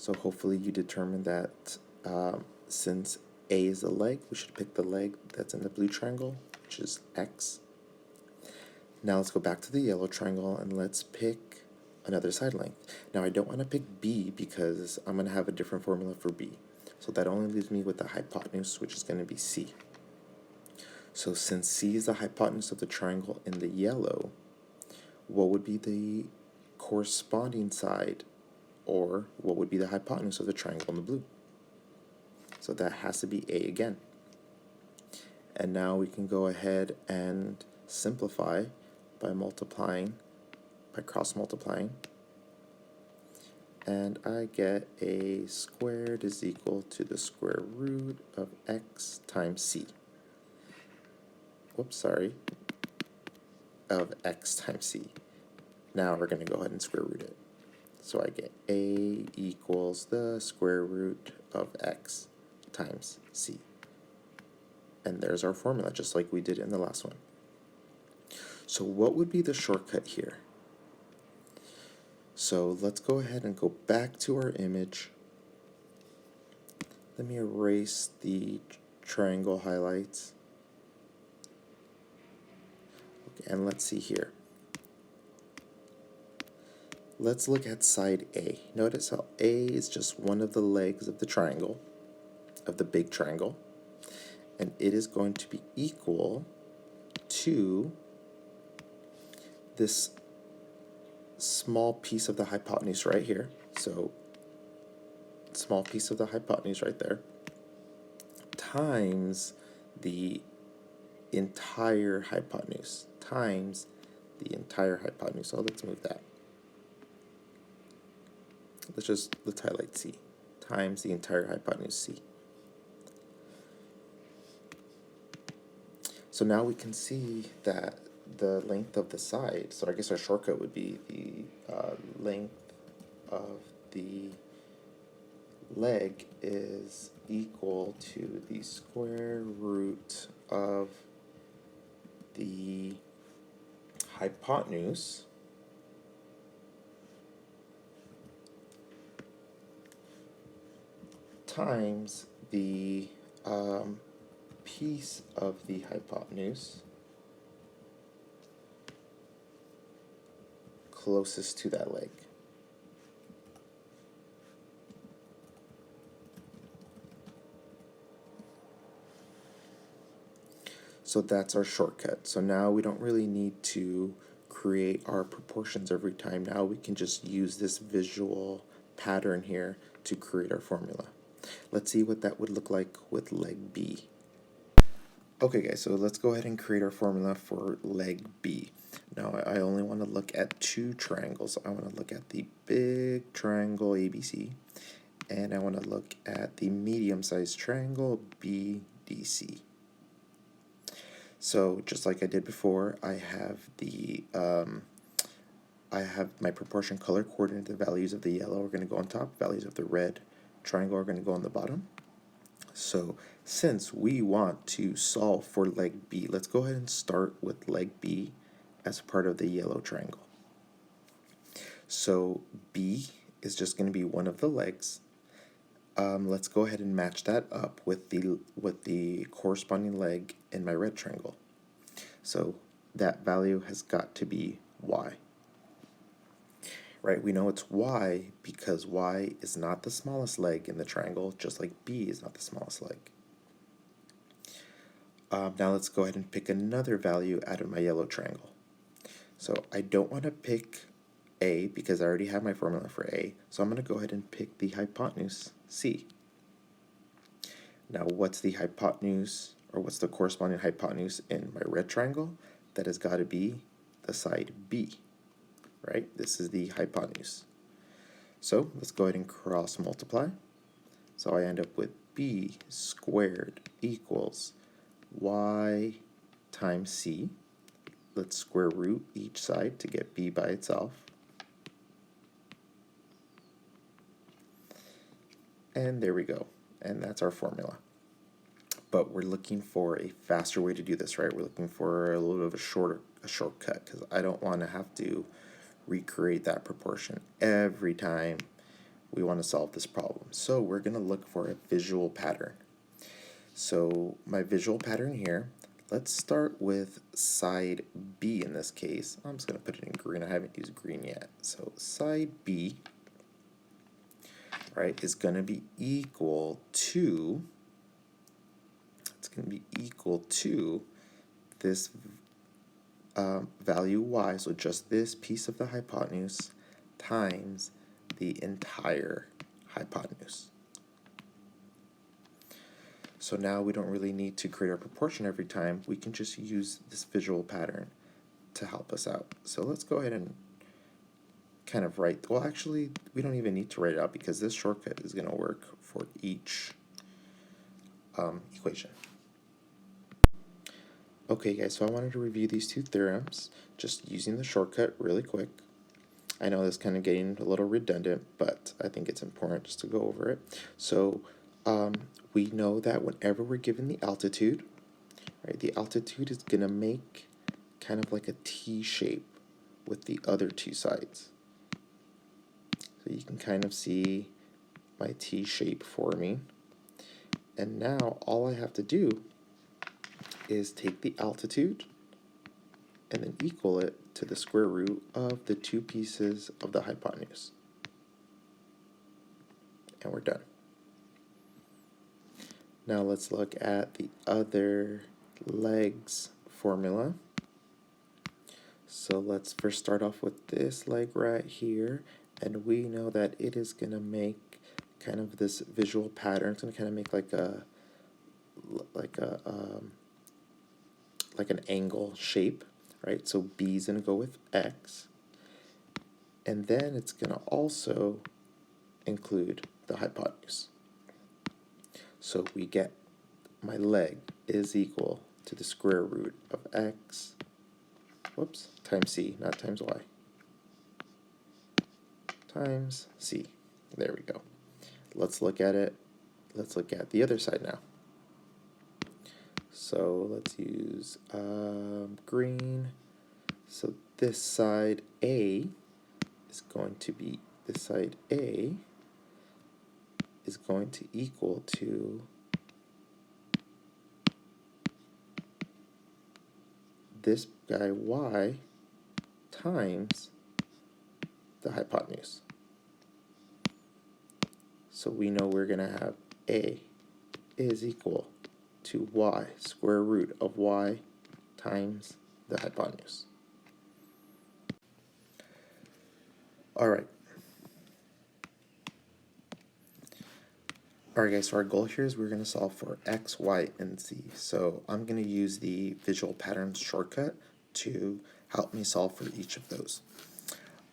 So hopefully you determined that since A is the leg, we should pick the leg that's in the blue triangle, which is X. Now let's go back to the yellow triangle and let's pick another side length. Now I don't want to pick B because I'm going to have a different formula for B. So that only leaves me with the hypotenuse, which is going to be C. So since C is the hypotenuse of the triangle in the yellow, what would be the corresponding side, or what would be the hypotenuse of the triangle in the blue? So that has to be A again. And now we can go ahead and simplify by multiplying, by cross multiplying. And I get A squared is equal to the square root of X times C. Whoops, sorry. Of X times C. Now we're going to go ahead and square root it. So I get A equals the square root of X times C. And there's our formula, just like we did in the last one. So what would be the shortcut here? So let's go ahead and go back to our image. Let me erase the triangle highlights. Okay, and let's see here. Let's look at side A. Notice how A is just one of the legs of the triangle, of the big triangle, and it is going to be equal to this small piece of the hypotenuse right here. So small piece of the hypotenuse right there times the entire hypotenuse times the entire hypotenuse. So let's move that. Let's highlight C, times the entire hypotenuse C. So now we can see that the length of the side, so I guess our shortcut would be the length of the leg is equal to the square root of the hypotenuse times the piece of the hypotenuse closest to that leg. So that's our shortcut. So now we don't really need to create our proportions every time. Now we can just use this visual pattern here to create our formula. Let's see what that would look like with leg B. Okay guys, so let's go ahead and create our formula for leg B. Now I only want to look at two triangles. I want to look at the big triangle ABC, and I want to look at the medium-sized triangle BDC. So just like I did before, I have my proportion color coordinated. The values of the yellow are going to go on top, values of the red triangle are going to go on the bottom. So since we want to solve for leg B, let's go ahead and start with leg B as part of the yellow triangle. So B is just going to be one of the legs. Let's go ahead and match that up with the corresponding leg in my red triangle. So that value has got to be y. Right, we know it's y because y is not the smallest leg in the triangle, just like B is not the smallest leg. Now let's go ahead and pick another value out of my yellow triangle. So I don't want to pick A because I already have my formula for A, so I'm going to go ahead and pick the hypotenuse C. Now what's the hypotenuse, or what's the corresponding hypotenuse in my red triangle? That has got to be the side B. Right? This is the hypotenuse. So let's go ahead and cross multiply. So I end up with B squared equals y times C. Let's square root each side to get B by itself. And there we go. And that's our formula. But we're looking for a faster way to do this, right? We're looking for a little bit of a shortcut, because I don't want to have to recreate that proportion every time we want to solve this problem. So we're going to look for a visual pattern. So my visual pattern here, let's start with side B in this case. I'm just going to put it in green. I haven't used green yet. So side B, right, is going to be equal to, it's going to be equal to this value y, so just this piece of the hypotenuse times the entire hypotenuse. So now we don't really need to create our proportion every time. We can just use this visual pattern to help us out. So let's go ahead and kind of write, well actually we don't even need to write it out because this shortcut is going to work for each equation. Okay guys, so I wanted to review these two theorems just using the shortcut really quick. I know this is kind of getting a little redundant, but I think it's important just to go over it. So we know that whenever we're given the altitude, right, the altitude is going to make kind of like a T shape with the other two sides. So you can kind of see my T shape forming. And now all I have to do is take the altitude and then equal it to the square root of the two pieces of the hypotenuse. And we're done. Now let's look at the other legs formula. So let's first start off with this leg right here, and we know that it is going to make kind of this visual pattern. It's going to kind of make like an angle shape, right? So B is going to go with X, and then it's going to also include the hypotenuse. So we get my leg is equal to the square root of X, times C, not times Y, times C. There we go. Let's look at it. Let's look at the other side now. So let's use green. So this side A is going to be, this side A is going to equal to this guy y times the hypotenuse. So we know we're going to have A is equal to y, square root of y times the hypotenuse. Alright. Alright guys, so our goal here is we're going to solve for x, y, and z. So I'm going to use the visual patterns shortcut to help me solve for each of those.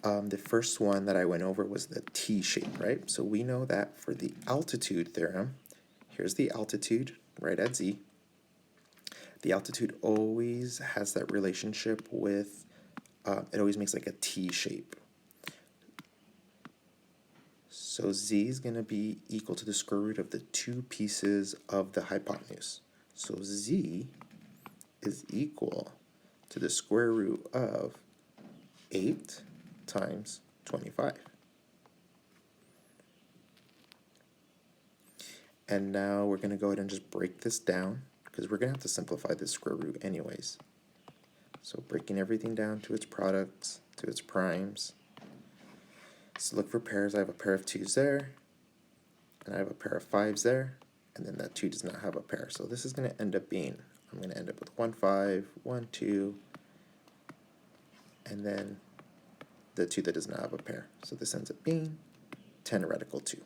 The first one that I went over was the T shape, right? So we know that for the altitude theorem, here's the altitude right at z. The altitude always has that relationship with, it always makes like a T shape. So z is going to be equal to the square root of the two pieces of the hypotenuse. So z is equal to the square root of 8 times 25. And now we're going to go ahead and just break this down, because we're going to have to simplify this square root anyways. So breaking everything down to its products, to its primes. So look for pairs. I have a pair of 2's there, and I have a pair of 5's there, and then that 2 does not have a pair. So this is going to end up being, I'm going to end up with 1, 5, 1, 2, and then the 2 that does not have a pair. So this ends up being 10 radical 2.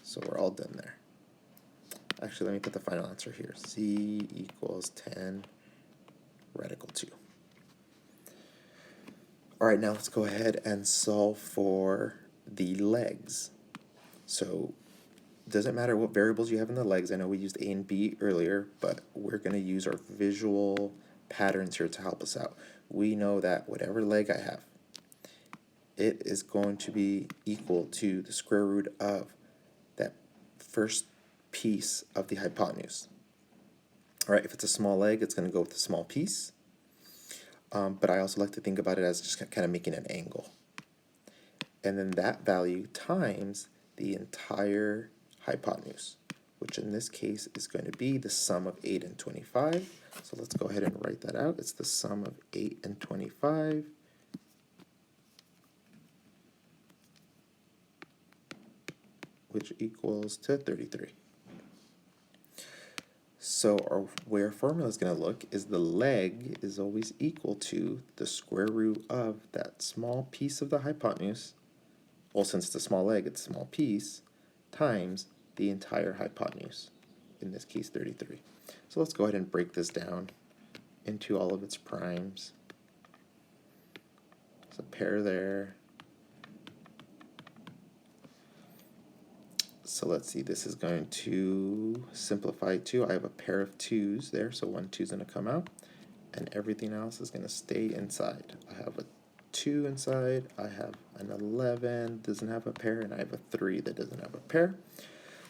So we're all done there. Actually, let me put the final answer here. Z equals 10 radical 2. All right, now let's go ahead and solve for the legs. So it doesn't matter what variables you have in the legs. I know we used A and B earlier, but we're going to use our visual patterns here to help us out. We know that whatever leg I have, it is going to be equal to the square root of that first piece of the hypotenuse. All right, if it's a small leg, it's going to go with a small piece. But I also like to think about it as just kind of making an angle. and then that value times the entire hypotenuse, which in this case is going to be the sum of 8 and 25. So let's go ahead and write that out. It's the sum of 8 and 25. Which equals to 33. So our way our formula is going to look is the leg is always equal to the square root of that small piece of the hypotenuse. Well, since it's a small leg, it's a small piece, times the entire hypotenuse, in this case 33. So let's go ahead and break this down into all of its primes. There's a pair there. So let's see, this is going to simplify too. I have a pair of 2's there, so 1 2 is going to come out, and everything else is going to stay inside. I have a 2 inside, I have an 11, doesn't have a pair, and I have a 3 that doesn't have a pair.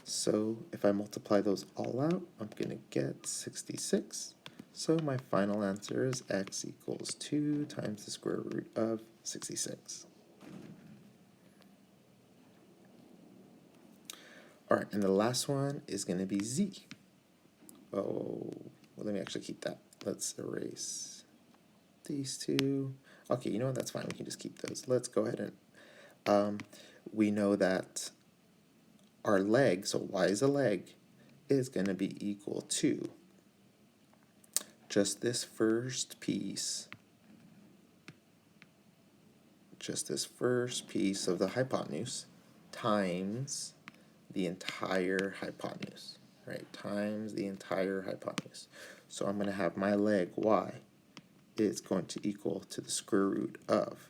So if I multiply those all out, I'm going to get 66. So my final answer is x equals 2 times the square root of 66. All right, and the last one is going to be z. Oh, well, let me actually keep that. Let's erase these two. Okay, you know what? That's fine. We can just keep those. Let's go ahead and we know that our leg, so y is a leg, is going to be equal to just this first piece of the hypotenuse times the entire hypotenuse, right? Times the entire hypotenuse. So I'm going to have my leg y is going to equal to the square root of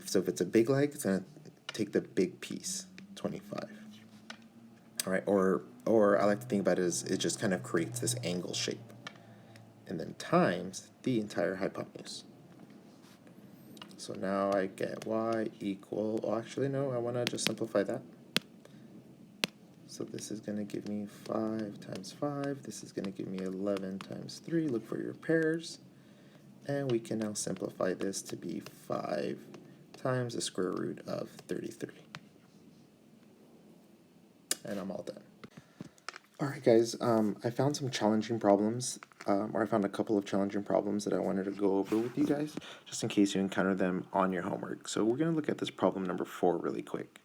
so if it's a big leg, it's going to take the big piece, 25. All right, or I like to think about it as it just kind of creates this angle shape, and then times the entire hypotenuse. So now I get y equal, well, actually no, I want to just simplify that. So this is going to give me 5 times 5. This is going to give me 11 times 3. Look for your pairs. And we can now simplify this to be 5 times the square root of 33. And I'm all done. Alright guys, I found some challenging problems, or I found a couple of challenging problems that I wanted to go over with you guys, just in case you encounter them on your homework. So we're going to look at this problem number 4 really quick.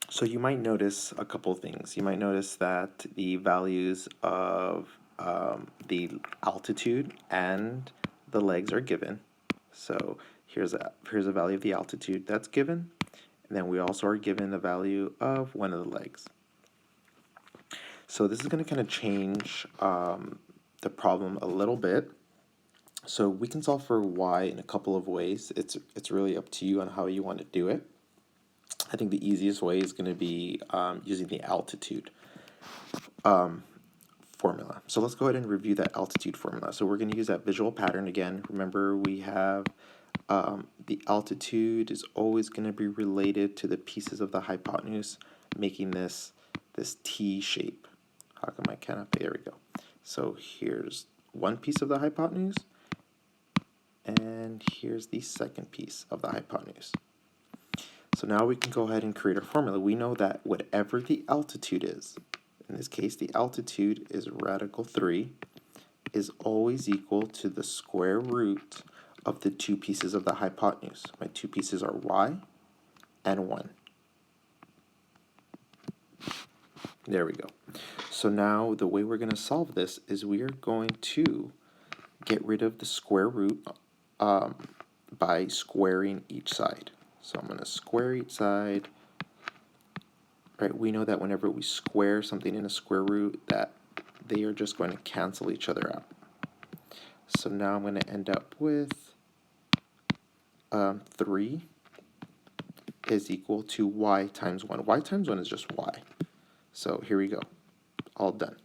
So you might notice a couple of things. You might notice that the values of the altitude and the legs are given. So here's a value of the altitude that's given, and then we also are given the value of one of the legs. So this is going to kind of change the problem a little bit. So we can solve for y in a couple of ways. It's really up to you on how you want to do it. I think the easiest way is going to be using the altitude formula. So let's go ahead and review that altitude formula. So we're going to use that visual pattern again. Remember, we have the altitude is always going to be related to the pieces of the hypotenuse, making this T shape. How come I cannot? There we go. So here's one piece of the hypotenuse, and here's the second piece of the hypotenuse. So now we can go ahead and create our formula. We know that whatever the altitude is, in this case the altitude is radical 3, is always equal to the square root of the two pieces of the hypotenuse. My two pieces are y and 1. There we go. So now the way we're going to solve this is we are going to get rid of the square root by squaring each side. So I'm going to square each side. Right, we know that whenever we square something in a square root, that they are just going to cancel each other out. So now I'm going to end up with 3 is equal to y times 1. Y times 1 is just y. So here we go. All done.